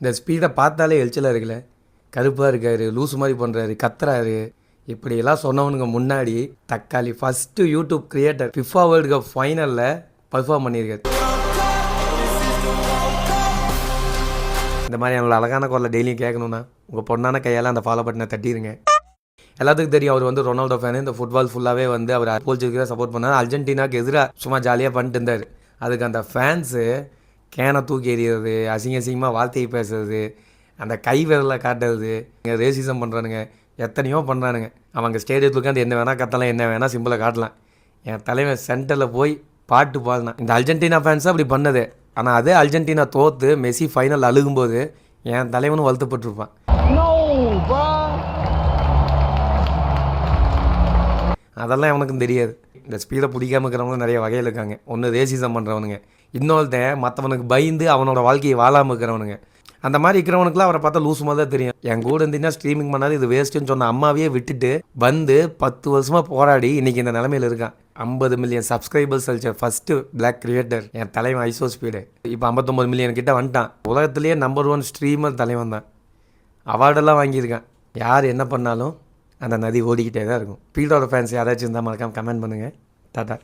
இந்த ஸ்பீடை பார்த்தாலே எரிச்சலாக இருக்குல்ல. கருப்பாக இருக்காரு, லூசு மாதிரி பண்ணுறாரு, கத்துறாரு. இப்படியெல்லாம் சொன்னவனுங்க முன்னாடி தக்காளி first YouTube creator FIFA world cup ஃபைனலில் பர்ஃபார்ம் பண்ணியிருக்காரு. இந்த மாதிரி என்னோட அழகான குரலை டெய்லியும் கேட்கணுன்னா உங்கள் பொண்ணான கையால் அந்த ஃபாலோ பட்டனை தட்டிடுங்க. எல்லாத்துக்கும் தெரியும் அவர் வந்து ரொனால்டோ ஃபேனு. இந்த ஃபுட்பால் ஃபுல்லாகவே வந்து அவர் போர்ச்சுகலுக்கு தான் சப்போர்ட் பண்ணார். அர்ஜென்டினாக்கு எதிராக சும்மா ஜாலியாக பண்ணிட்டு இருந்தார். அதுக்கு அந்த ஃபேன்ஸு கேனை தூக்கி எறிகிறது, அசிங்கமாக வார்த்தையை பேசுறது, அந்த கை விரலை காட்டுறது, இங்கே ரேசிசம் பண்ணுறானுங்க, எத்தனையோ பண்ணுறானுங்க. அவங்க ஸ்டேடியத்தில் உட்காந்து என்ன வேணால் கத்தலாம், என்ன வேணால் சிம்பிளை காட்டலாம். என் தலைவன் சென்டரில் போய் பாட்டு பாடினான். இந்த அர்ஜென்டினா ஃபேன்ஸாக அப்படி பண்ணது. ஆனால் அதே அர்ஜென்டினா தோற்று மெஸ்ஸி ஃபைனல் அழுகும்போது என் தலைவனும் வருத்தப்பட்டிருப்பான். அதெல்லாம் அவனுக்கும் தெரியாது. இந்த ஸ்பீடை பிடிக்காம இருக்கிறவங்களும் நிறைய வகையில் இருக்காங்க. ஒன்று ரேசிசம் பண்ணுறவனுங்க, இன்னொருத்தன் மற்றவனுக்கு பயந்து அவனோட வாழ்க்கையை வாழாமல் இருக்கிறவனுங்க. அந்த மாதிரி இருக்கிறவனுக்குலாம் அவரை பார்த்தா லூஸ் மாதிரி தான் தெரியும். என் கூட இருந்தீங்கன்னா ஸ்ட்ரீமிங் பண்ணாது இது வேஸ்ட்டுன்னு சொன்ன அம்மாவையே விட்டுட்டு வந்து 10 வருஷமாக போராடி இன்றைக்கி இந்த நிலமையில் இருக்கான். 50 மில்லியன் சப்ஸ்கிரைபர்ஸ் அழிச்ச ஃபஸ்ட்டு பிளாக் கிரியேட்டர் என் தலைவன் ஐசோ ஸ்பீடு. இப்போ 59 மில்லியன் கிட்ட வந்துட்டான். உலகத்துலேயே நம்பர் 1 ஸ்ட்ரீமர் தலைவன் தான். அவார்டெல்லாம் வாங்கியிருக்கான். யார் என்ன பண்ணாலும் அந்த நதி ஓடிக்கிட்டே தான் இருக்கும். ஸ்பீடோட ஃபேன்ஸ் யாராச்சும் இருந்தால் மறக்காமல் கமெண்ட் பண்ணுங்கள். டாட்டா.